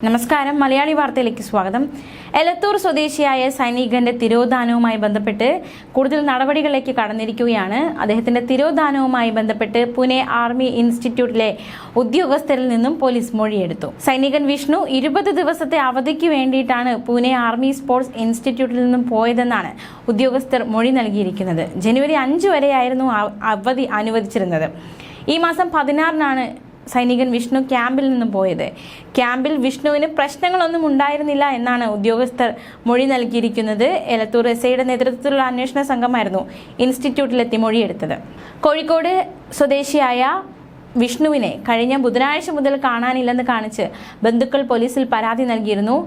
നമസ്കാരം മലയാളി വാർത്തയിലേക്ക് സ്വാഗതം. എലത്തൂർ സ്വദേശിയായ സൈനികന്റെ തിരോധാനവുമായി ബന്ധപ്പെട്ട് കൂടുതൽ നടപടികളിലേക്ക് കടന്നിരിക്കുകയാണ്. അദ്ദേഹത്തിന്റെ തിരോധാനവുമായി ബന്ധപ്പെട്ട് പുനെ ആർമി ഇൻസ്റ്റിറ്റ്യൂട്ടിലെ ഉദ്യോഗസ്ഥരിൽ നിന്നും പോലീസ് മൊഴിയെടുത്തു. സൈനികൻ വിഷ്ണു 20 ദിവസത്തെ അവധിക്ക് വേണ്ടിയിട്ടാണ് പുനെ ആർമി സ്പോർട്സ് ഇൻസ്റ്റിറ്റ്യൂട്ടിൽ നിന്നും പോയതെന്നാണ് ഉദ്യോഗസ്ഥർ മൊഴി നൽകിയിരിക്കുന്നത്. ജനുവരി 5 വരെയായിരുന്നു അവധി അനുവദിച്ചിരുന്നത്. ഈ മാസം 16-നാണ് സൈനികൻ വിഷ്ണു ക്യാമ്പിൽ നിന്നും പോയത്. ക്യാമ്പിൽ വിഷ്ണുവിന് പ്രശ്നങ്ങളൊന്നും ഉണ്ടായിരുന്നില്ല എന്നാണ് ഉദ്യോഗസ്ഥർ മൊഴി നൽകിയിരിക്കുന്നത്. എലത്തൂർ എസ്ഐയുടെ നേതൃത്വത്തിലുള്ള അന്വേഷണ സംഘമായിരുന്നു ഇൻസ്റ്റിറ്റ്യൂട്ടിലെത്തി മൊഴിയെടുത്തത്. കോഴിക്കോട് സ്വദേശിയായ വിഷ്ണുവിനെ കഴിഞ്ഞ ബുധനാഴ്ച മുതൽ കാണാനില്ലെന്ന് കാണിച്ച് ബന്ധുക്കൾ പോലീസിൽ പരാതി നൽകിയിരുന്നു.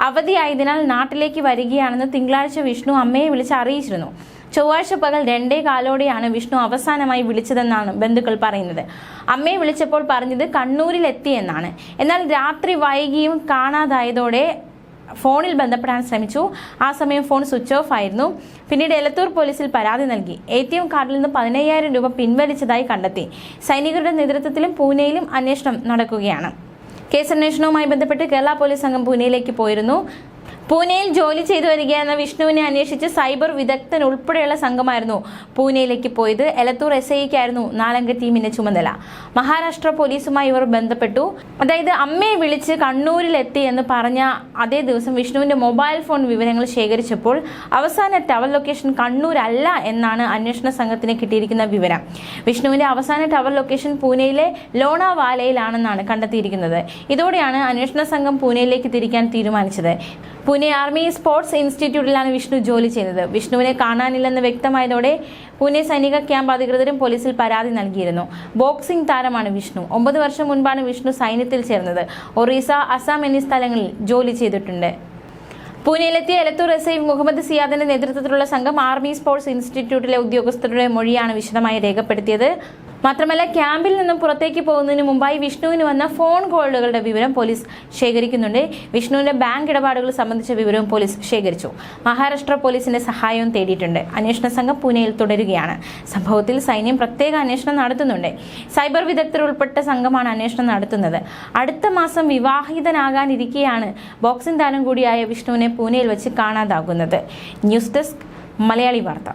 അവധിയായതിനാൽ നാട്ടിലേക്ക് വരികയാണെന്ന് തിങ്കളാഴ്ച വിഷ്ണു അമ്മയെ വിളിച്ച് അറിയിച്ചിരുന്നു. ചൊവ്വാഴ്ച പകൽ 2:15 വിഷ്ണു അവസാനമായി വിളിച്ചതെന്നാണ് ബന്ധുക്കൾ പറയുന്നത്. അമ്മയെ വിളിച്ചപ്പോൾ പറഞ്ഞത് കണ്ണൂരിലെത്തി എന്നാണ്. എന്നാൽ രാത്രി വൈകിയും കാണാതായതോടെ ഫോണിൽ ബന്ധപ്പെടാൻ ശ്രമിച്ചു. ആ സമയം ഫോൺ സ്വിച്ച് ഓഫ് ആയിരുന്നു. പിന്നീട് എലത്തൂർ പോലീസിൽ പരാതി നൽകി. ATM കാർഡിൽ നിന്ന് 15,000 രൂപ പിൻവലിച്ചതായി കണ്ടെത്തി. സൈനികരുടെ നേതൃത്വത്തിലും പൂനെയിലും അന്വേഷണം നടക്കുകയാണ്. കേസന്വേഷണവുമായി ബന്ധപ്പെട്ട് കേരള പോലീസ് സംഘം പൂനെയിലേക്ക് പോയിരുന്നു. പൂനെയിൽ ജോലി ചെയ്തു വരികയെന്ന വിഷ്ണുവിനെ അന്വേഷിച്ച് സൈബർ വിദഗ്ധൻ ഉൾപ്പെടെയുള്ള സംഘമായിരുന്നു പൂനെയിലേക്ക് പോയത്. എലത്തൂർ SIക്കായിരുന്നു 4-അംഗ ടീമിന്റെ ചുമതല. മഹാരാഷ്ട്ര പോലീസുമായി ഇവർ ബന്ധപ്പെട്ടു. അതായത് അമ്മയെ വിളിച്ച് കണ്ണൂരിലെത്തി എന്ന് പറഞ്ഞ അതേ ദിവസം വിഷ്ണുവിന്റെ മൊബൈൽ ഫോൺ വിവരങ്ങൾ ശേഖരിച്ചപ്പോൾ അവസാന ടവർ ലൊക്കേഷൻ കണ്ണൂരല്ല എന്നാണ് അന്വേഷണ സംഘത്തിന് കിട്ടിയിരിക്കുന്ന വിവരം. വിഷ്ണുവിന്റെ അവസാന ടവർ ലൊക്കേഷൻ പൂനെയിലെ ലോണാവാലയിലാണെന്നാണ് കണ്ടെത്തിയിരിക്കുന്നത്. ഇതോടെയാണ് അന്വേഷണ സംഘം പൂനെയിലേക്ക് തിരിക്കാൻ തീരുമാനിച്ചത്. പുനെ ആർമി സ്പോർട്സ് ഇൻസ്റ്റിറ്റ്യൂട്ടിലാണ് വിഷ്ണു ജോലി ചെയ്തത്. വിഷ്ണുവിനെ കാണാനില്ലെന്ന് വ്യക്തമായതോടെ പുനെ സൈനിക ക്യാമ്പ് അധികൃതരും പോലീസിൽ പരാതി നൽകിയിരുന്നു. ബോക്സിംഗ് താരമാണ് വിഷ്ണു. 9 വർഷം മുൻപാണ് വിഷ്ണു സൈന്യത്തിൽ ചേർന്നത്. ഒറീസ, അസം എന്നീ സ്ഥലങ്ങളിൽ ജോലി ചെയ്തിട്ടുണ്ട്. പൂനെയിലെത്തിയ എലത്തൂർ SI മുഹമ്മദ് സിയാദിന്റെ നേതൃത്വത്തിലുള്ള സംഘം ആർമി സ്പോർട്സ് ഇൻസ്റ്റിറ്റ്യൂട്ടിലെ ഉദ്യോഗസ്ഥരുടെ മൊഴിയാണ് വിശദമായി രേഖപ്പെടുത്തിയത്. മാത്രമല്ല ക്യാമ്പിൽ നിന്നും പുറത്തേക്ക് പോകുന്നതിന് മുമ്പായി വിഷ്ണുവിന് വന്ന ഫോൺ കോളുകളുടെ വിവരം പോലീസ് ശേഖരിക്കുന്നുണ്ട്. വിഷ്ണുവിന്റെ ബാങ്ക് ഇടപാടുകൾ സംബന്ധിച്ച വിവരവും പോലീസ് ശേഖരിച്ചു. മഹാരാഷ്ട്ര പോലീസിന്റെ സഹായവും തേടിയിട്ടുണ്ട്. അന്വേഷണ സംഘം പൂനെയിൽ തുടരുകയാണ്. സംഭവത്തിൽ സൈന്യം പ്രത്യേക അന്വേഷണം നടത്തുന്നുണ്ട്. സൈബർ വിദഗ്ധർ ഉൾപ്പെട്ട സംഘമാണ് അന്വേഷണം നടത്തുന്നത്. അടുത്ത മാസം വിവാഹിതനാകാനിരിക്കെയാണ് ബോക്സിംഗ് താരം കൂടിയായ വിഷ്ണുവിനെ പൂനെയിൽ വെച്ച് കാണാതാകുന്നത്. ന്യൂസ് ഡെസ്ക് മലയാളി വാർത്ത.